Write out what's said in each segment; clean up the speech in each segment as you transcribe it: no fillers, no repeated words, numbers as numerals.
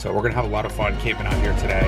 So we're gonna have a lot of fun camping out here today.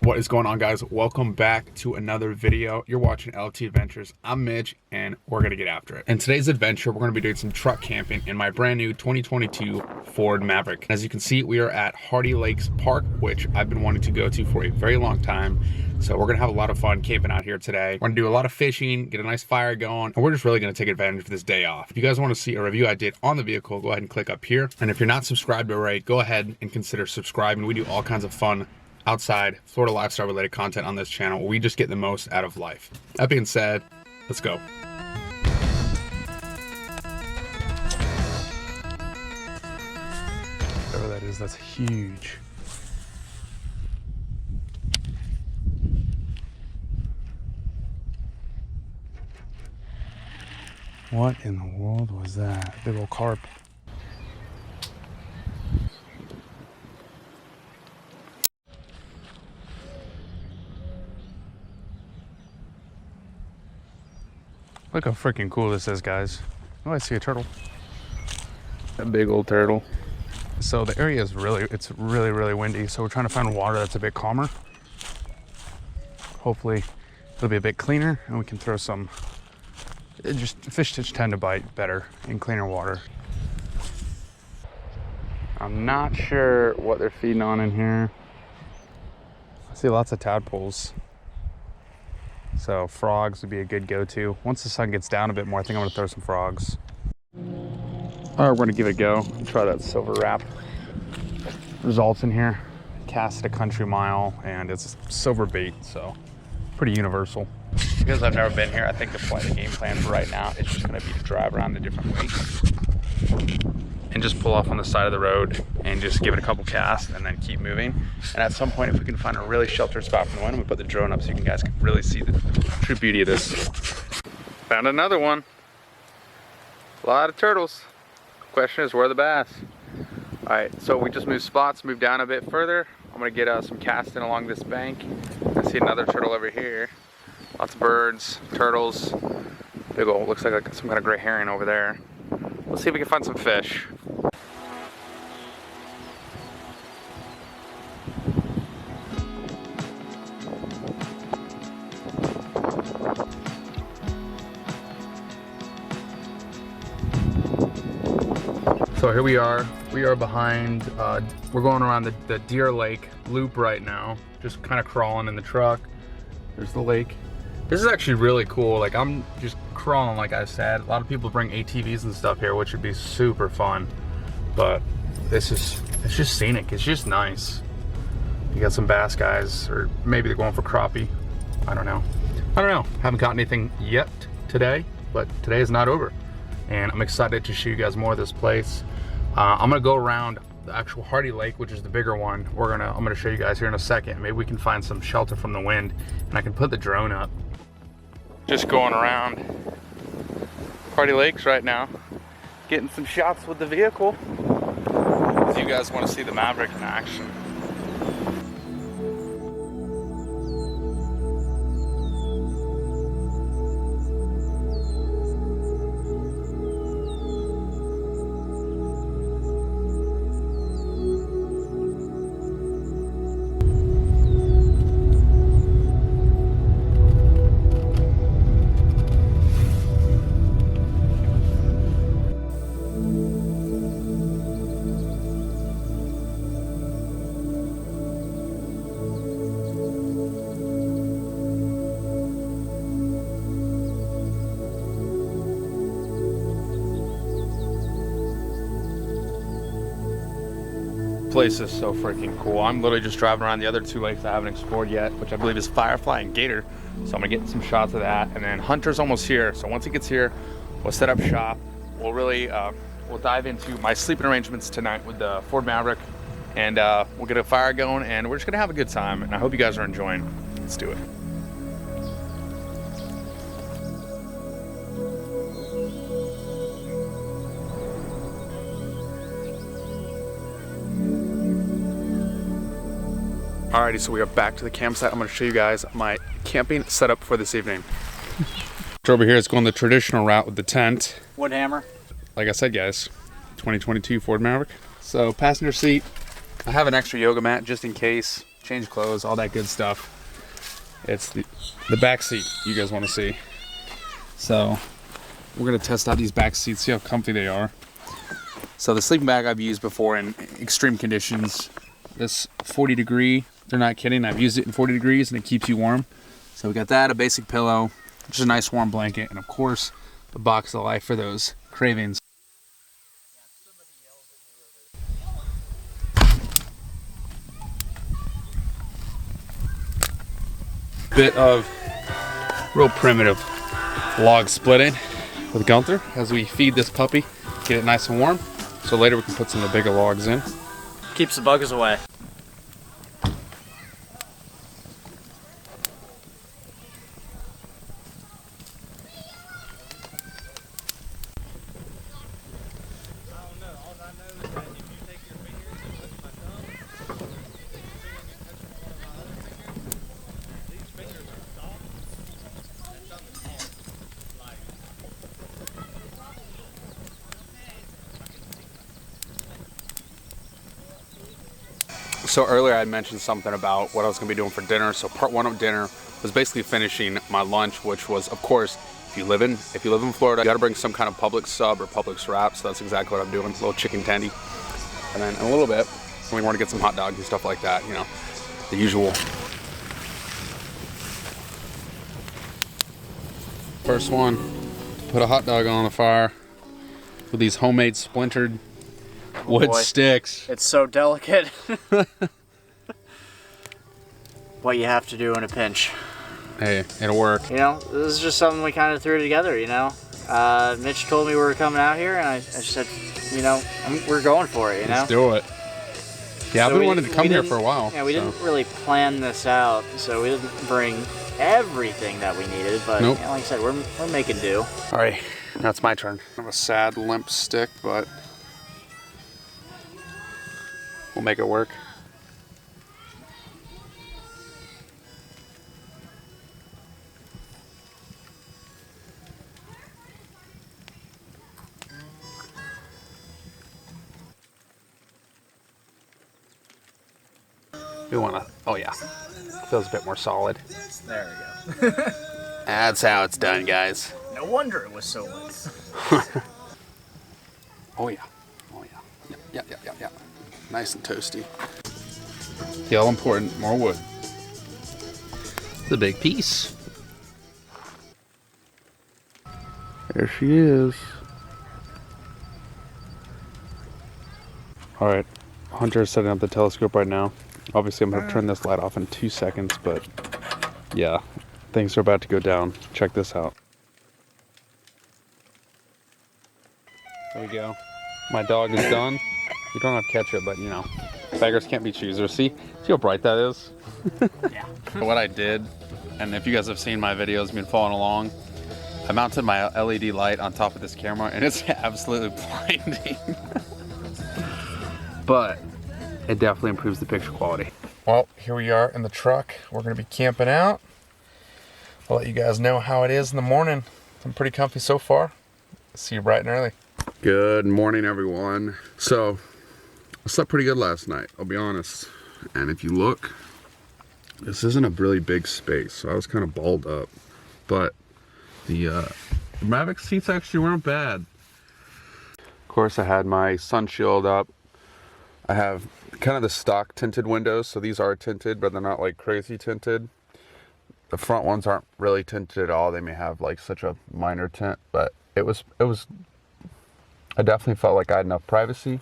What is going on, guys? Welcome back to another video. You're watching LT Adventures. I'm Mitch and we're gonna get after it. In today's adventure, we're gonna be doing some truck camping in my brand new 2022 Ford Maverick. As you can see, we are at Hardee Lakes Park, which I've been wanting to go to for a very long time. So we're gonna have a lot of fun camping out here today. We're gonna do a lot of fishing, get a nice fire going, and we're just really gonna take advantage of this day off. If you guys wanna see a review I did on the vehicle, go ahead and click up here. And if you're not subscribed already, go ahead and consider subscribing. We do all kinds of fun outside Florida lifestyle related content on this channel where we just get the most out of life. That being said, let's go. Whatever that is, that's huge. What in the world was that? Big old carp. Look how freaking cool this is, guys. Oh, I see a turtle. A big old turtle. So the area is it's really windy. So we're trying to find water that's a bit calmer. Hopefully it'll be a bit cleaner and we can throw some, fish just tend to bite better in cleaner water. I'm not sure what they're feeding on in here. I see lots of tadpoles. So frogs would be a good go-to. Once the sun gets down a bit more, I think I'm gonna throw some frogs. All right, we're gonna give it a go. Try that silver wrap. Results in here. Cast at a country mile, and it's silver bait, so pretty universal. Because I've never been here, I think the game plan for right now is just gonna be to drive around the different lakes and just pull off on the side of the road and just give it a couple casts and then keep moving. And at some point, if we can find a really sheltered spot from the wind, we put the drone up so you guys can really see the true beauty of this. Found another one. A lot of turtles. Question is, where are the bass? All right, so we just moved spots, moved down a bit further. I'm gonna get some casting along this bank. I see another turtle over here. Lots of birds, turtles. Big old, looks like some kind of gray herring over there. Let's see if we can find some fish. So here we are behind, we're going around the Gator Lake loop right now, just kind of crawling in the truck. There's the lake. This is actually really cool. Like, I'm just crawling, like I said. A lot of people bring ATVs and stuff here, which would be super fun. But it's just scenic. It's just nice. You got some bass guys, or maybe they're going for crappie. I don't know. Haven't caught anything yet today, but today is not over. And I'm excited to show you guys more of this place. I'm gonna go around the actual Hardee Lake, which is the bigger one. I'm gonna show you guys here in a second. Maybe we can find some shelter from the wind and I can put the drone up. Just going around Hardee Lakes right now, getting some shots with the vehicle. If you guys want to see the Maverick in action. Place is so freaking cool. I'm literally just driving around the other two lakes I haven't explored yet, which I believe is Firefly and Gator. So I'm gonna get some shots of that. And then Hunter's almost here. So once he gets here, we'll set up shop. We'll really, we'll dive into my sleeping arrangements tonight with the Ford Maverick. and we'll get a fire going, and we're just gonna have a good time. And I hope you guys are enjoying. Let's do it. Alrighty, so we are back to the campsite. I'm gonna show you guys my camping setup for this evening. Over here is going the traditional route with the tent. Wood hammer. Like I said, guys, 2022 Ford Maverick. So passenger seat, I have an extra yoga mat just in case, change clothes, all that good stuff. It's the back seat you guys wanna see. So we're gonna test out these back seats, see how comfy they are. So the sleeping bag I've used before in extreme conditions. This 40 degree, they're not kidding, I've used it in 40 degrees and it keeps you warm. So we got that, a basic pillow, just a nice warm blanket, and of course, the box of life for those cravings. Bit of real primitive log splitting with Gunther as we feed this puppy, get it nice and warm, so later we can put some of the bigger logs in. Keeps the buggers away. So earlier I mentioned something about what I was gonna be doing for dinner. So part one of dinner was basically finishing my lunch, which was, of course, if you live in Florida, you gotta bring some kind of Publix sub or Publix wrap. So that's exactly what I'm doing, a little chicken tendy. And then in a little bit, we want to get some hot dogs and stuff like that, you know, the usual. First one, put a hot dog on the fire with these homemade splintered wood sticks. It's so delicate. What you have to do in a pinch. Hey, it'll work. You know, this is just something we kind of threw together, you know. Mitch told me we were coming out here, and I just said, you know, we're going for it, you know. Let's do it. Yeah, I've been wanting to come here for a while. Yeah, we didn't really plan this out, so we didn't bring everything that we needed, but nope. You know, like I said, we're making do. All right, now it's my turn. I have a sad, limp stick, but we'll make it work. We want to, oh yeah, feels a bit more solid. There we go. That's how it's done, guys. No wonder it was so light. Oh yeah, oh yeah, yeah. Nice and toasty. The all important, more wood. The big piece. There she is. All right, Hunter is setting up the telescope right now. Obviously, I'm going to turn this light off in 2 seconds, but yeah, things are about to go down. Check this out. There we go. My dog is done. You don't have ketchup, but you know, beggars can't be choosers. See how bright that is? Yeah. What I did, and if you guys have seen my videos, been following along, I mounted my LED light on top of this camera, and it's absolutely blinding. But it definitely improves the picture quality. Well, here we are in the truck. We're gonna be camping out. I'll let you guys know how it is in the morning. I'm pretty comfy so far. See you bright and early. Good morning, everyone. So, I slept pretty good last night, I'll be honest. And if you look, this isn't a really big space, so I was kind of balled up. But the Maverick seats actually weren't bad. Of course, I had my sun shield up. I have kind of the stock tinted windows, so these are tinted, but they're not like crazy tinted. The front ones aren't really tinted at all. They may have like such a minor tint, but it was I definitely felt like I had enough privacy.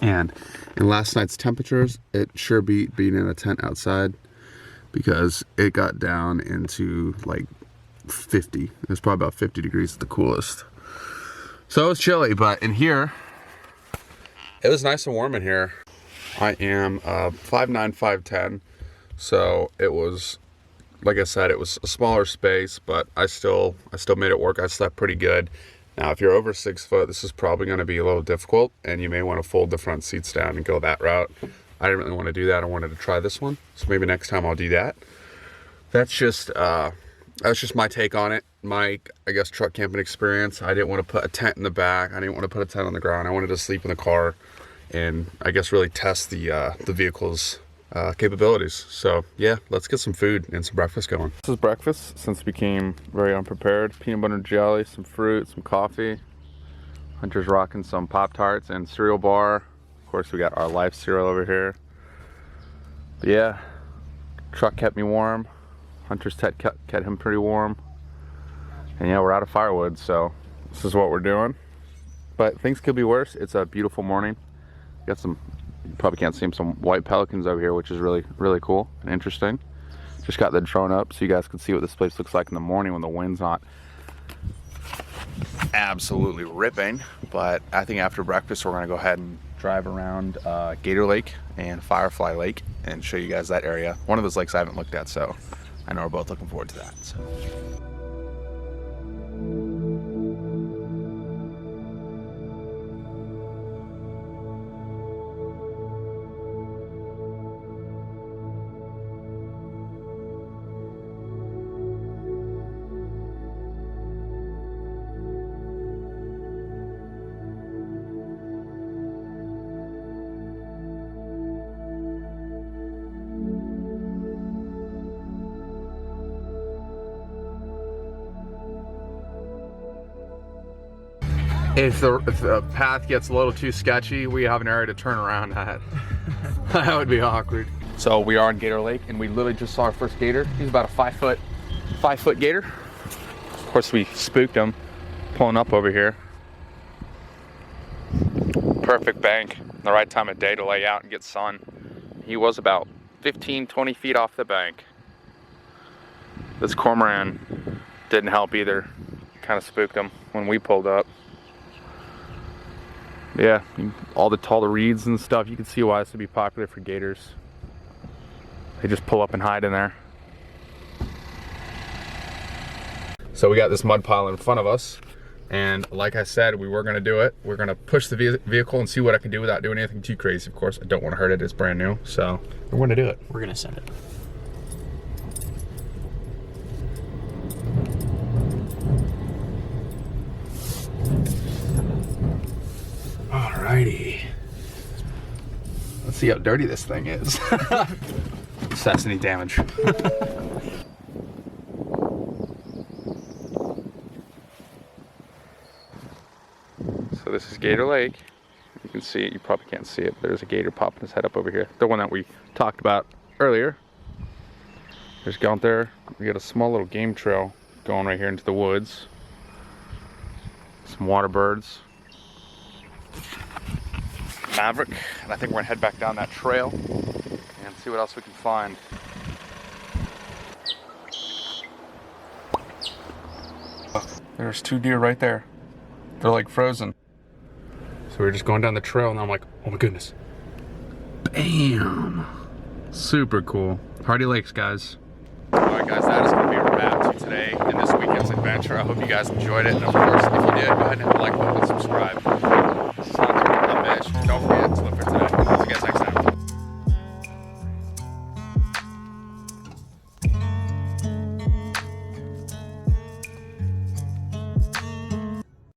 And in last night's temperatures, it sure beat being in a tent outside, because it got down into like 50. It was probably about 50 degrees at the coolest. So it was chilly, but in here, it was nice and warm in here. I am 5'9", 5'10", so it was, like I said, it was a smaller space, but I still made it work. I slept pretty good. Now, if you're over 6 foot, this is probably going to be a little difficult, and you may want to fold the front seats down and go that route. I didn't really want to do that. I wanted to try this one, so maybe next time I'll do that. That's just my take on it. My, I guess, truck camping experience. I didn't want to put a tent in the back. I didn't want to put a tent on the ground. I wanted to sleep in the car and, I guess, really test the vehicle's capabilities. So yeah, let's get some food and some breakfast going. This is breakfast since we came very unprepared. Peanut butter and jelly, some fruit, some coffee. Hunter's rocking some Pop-Tarts and cereal bar. Of course, we got our Life cereal over here. But yeah, truck kept me warm. Hunter's tent kept him pretty warm. And yeah, we're out of firewood, so this is what we're doing. But things could be worse. It's a beautiful morning. Got some, you probably can't see them, some white pelicans over here, which is really, really cool and interesting. Just got the drone up so you guys can see what this place looks like in the morning when the wind's not absolutely ripping. But I think after breakfast, we're gonna go ahead and drive around Gator Lake and Firefly Lake and show you guys that area. One of those lakes I haven't looked at, so I know we're both looking forward to that. So. If the path gets a little too sketchy, we have an area to turn around at. That would be awkward. So we are in Gator Lake, and we literally just saw our first gator. He's about a 5 foot gator. Of course, we spooked him pulling up over here. Perfect bank, the right time of day to lay out and get sun. He was about 15-20 feet off the bank. This cormorant didn't help either. Kind of spooked him when we pulled up. Yeah, all the reeds and stuff, you can see why this would be popular for gators. They just pull up and hide in there. So we got this mud pile in front of us, and like I said, we were gonna do it. We're gonna push the vehicle and see what I can do without doing anything too crazy. Of course, I don't want to hurt it, it's brand new, so we're gonna do it. We're gonna send it. Alrighty. Let's see how dirty this thing is. If that's any damage. So this is Gator Lake. You can see it, you probably can't see it, but there's a gator popping his head up over here. The one that we talked about earlier. Just go out there. We got a small little game trail going right here into the woods. Some water birds. Maverick, and I think we're gonna head back down that trail and see what else we can find. There's 2 deer right there. They're like frozen. So we're just going down the trail and I'm like, oh my goodness. Bam! Super cool. Hardee Lakes, guys. Alright guys, that is gonna be a wrap to today and this weekend's adventure. I hope you guys enjoyed it, and of course, if you did, go ahead and hit the like button and subscribe. This is Hunter. Don't forget to look for today. See you guys next time.